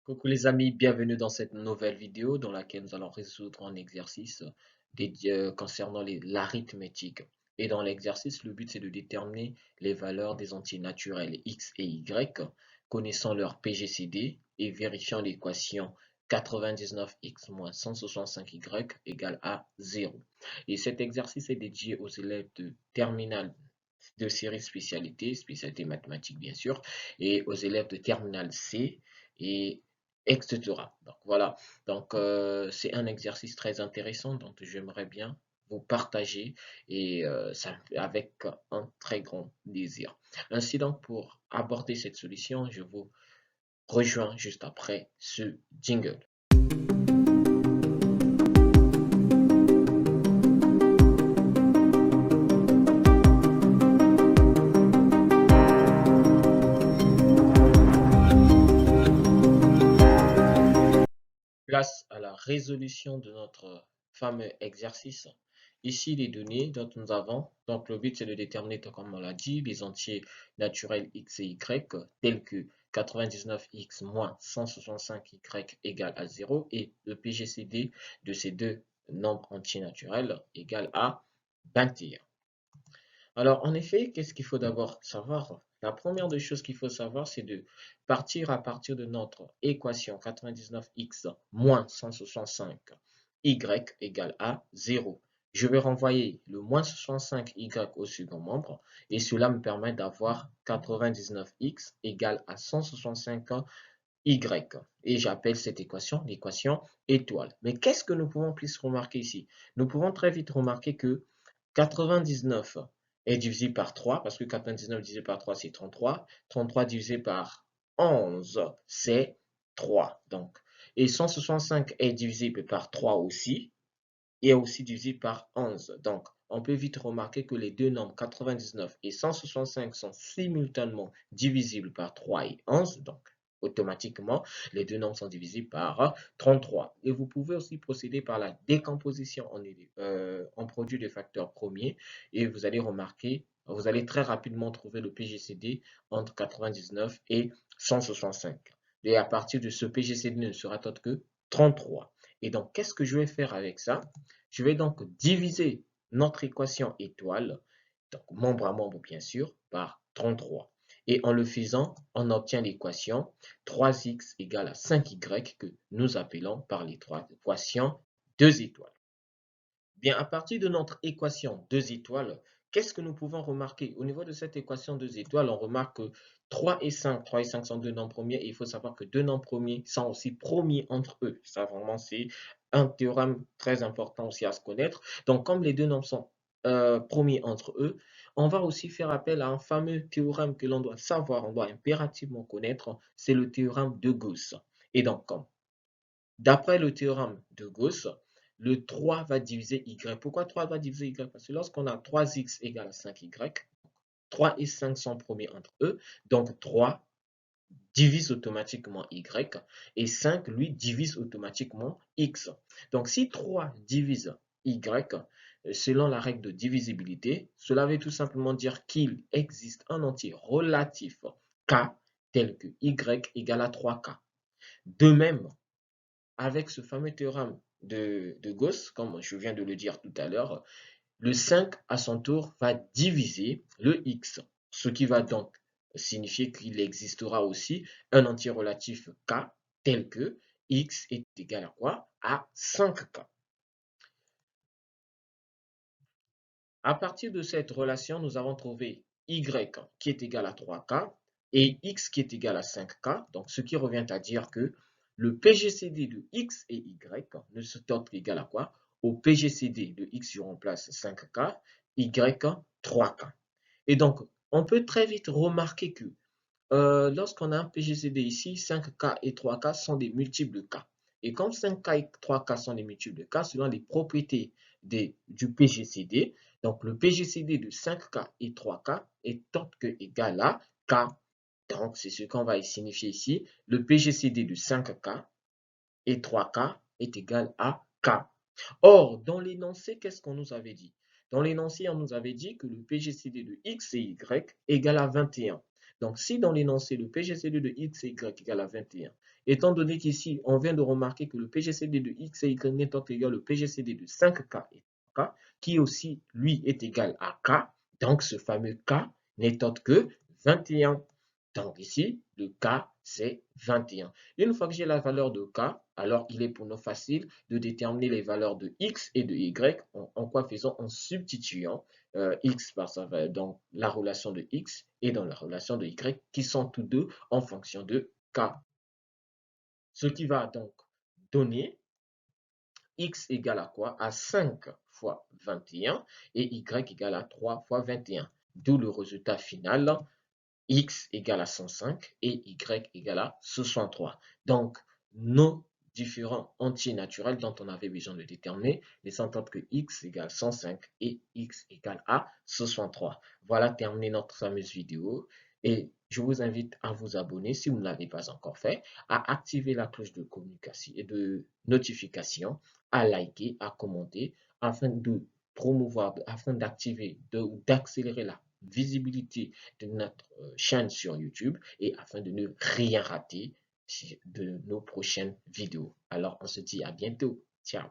Coucou les amis, bienvenue dans cette nouvelle vidéo dans laquelle nous allons résoudre un exercice concernant l'arithmétique. Et dans l'exercice, le but c'est de déterminer les valeurs des entiers naturels x et y, connaissant leur PGCD et vérifiant l'équation 99x moins 165y égale à 0. Et cet exercice est dédié aux élèves de terminale de série spécialité mathématiques bien sûr, et aux élèves de terminale C et etc. Donc voilà, donc c'est un exercice très intéressant dont j'aimerais bien vous partager et ça avec un très grand plaisir. Ainsi donc pour aborder cette solution, je vous rejoins juste après ce jingle. Place à la résolution de notre fameux exercice. Ici, les données dont nous avons, donc le but c'est de déterminer, comme on l'a dit, les entiers naturels x et y, tels que 99x moins 165y égale à 0 et le PGCD de ces deux nombres entiers naturels égale à 21. Alors, en effet, qu'est-ce qu'il faut d'abord savoir? La première des choses qu'il faut savoir, c'est de partir à partir de notre équation 99x moins 165y égale à 0. Je vais renvoyer le moins 65y au second membre et cela me permet d'avoir 99x égale à 165y. Et j'appelle cette équation l'équation étoile. Mais qu'est-ce que nous pouvons plus remarquer ici? Nous pouvons très vite remarquer que 99 est divisé par 3, parce que 99 divisé par 3, c'est 33. 33 divisé par 11, c'est 3. Donc, et 165 est divisé par 3 aussi, et est aussi divisé par 11. Donc, on peut vite remarquer que les deux nombres 99 et 165 sont simultanément divisibles par 3 et 11. Donc, automatiquement, les deux nombres sont divisés par 33. Et vous pouvez aussi procéder par la décomposition en produit de facteurs premiers et vous allez remarquer, vous allez très rapidement trouver le PGCD entre 99 et 165. Et à partir de ce PGCD ne sera autre que 33. Et donc, qu'est-ce que je vais faire avec ça? Je vais donc diviser notre équation étoile, donc membre à membre bien sûr, par 33. Et en le faisant, on obtient l'équation 3x égale à 5y que nous appelons par l'équation 2 étoiles. Bien, à partir de notre équation 2 étoiles, qu'est-ce que nous pouvons remarquer? Au niveau de cette équation 2 étoiles, on remarque que 3 et 5 sont deux nombres premiers et il faut savoir que deux nombres premiers sont aussi premiers entre eux. Ça, vraiment, c'est un théorème très important aussi à se connaître. Donc, comme les deux nombres sont premiers entre eux, on va aussi faire appel à un fameux théorème que l'on doit savoir, on doit impérativement connaître, c'est le théorème de Gauss. Et donc, d'après le théorème de Gauss, le 3 va diviser y. Pourquoi 3 va diviser y? Parce que lorsqu'on a 3x égale à 5y, 3 et 5 sont premiers entre eux, donc 3 divise automatiquement y et 5, lui, divise automatiquement x. Donc si 3 divise y, selon la règle de divisibilité, cela veut tout simplement dire qu'il existe un entier relatif k tel que y égale à 3k. De même, avec ce fameux théorème de Gauss, comme je viens de le dire tout à l'heure, le 5 à son tour va diviser le x, ce qui va donc signifier qu'il existera aussi un entier relatif k tel que x est égal à quoi? À 5k. À partir de cette relation, nous avons trouvé y qui est égal à 3k et x qui est égal à 5k, donc ce qui revient à dire que le PGCD de x et y ne se autre égal à quoi? Au PGCD de x, je remplace 5k, y 3k. Et donc, on peut très vite remarquer que lorsqu'on a un PGCD ici, 5k et 3k sont des multiples de k. Et comme 5k et 3k sont des multiples de k, selon les propriétés du PGCD, donc le PGCD de 5k et 3k est autre que égal à k. Donc, c'est ce qu'on va signifier ici. Le PGCD de 5k et 3k est égal à k. Or, dans l'énoncé, qu'est-ce qu'on nous avait dit? Dans l'énoncé, on nous avait dit que le PGCD de x et y égale à 21. Donc, si dans l'énoncé, le PGCD de X et Y égale à 21, étant donné qu'ici, on vient de remarquer que le PGCD de X et Y n'est autre égal au PGCD de 5K et 3K, qui aussi, lui, est égal à K, donc ce fameux K n'est autre que 21. Donc ici, le K, c'est 21. Une fois que j'ai la valeur de K, alors il est pour nous facile de déterminer les valeurs de X et de Y. En quoi faisons? En substituant X par sa valeur, donc la relation de X et dans la relation de Y, qui sont tous deux en fonction de K. Ce qui va donc donner X égale à quoi? À 5 fois 21 et Y égale à 3 fois 21. D'où le résultat final, X égale à 105 et Y égale à 63. Donc, nos différents entiers naturels dont on avait besoin de déterminer, les entendre que X égale 105 et X égale à 63. Voilà terminé notre fameuse vidéo et je vous invite à vous abonner si vous ne l'avez pas encore fait, à activer la cloche de communication et de notification, à liker, à commenter afin de promouvoir, afin d'activer, d'accélérer la visibilité de notre chaîne sur YouTube et afin de ne rien rater de nos prochaines vidéos. Alors, on se dit à bientôt. Ciao.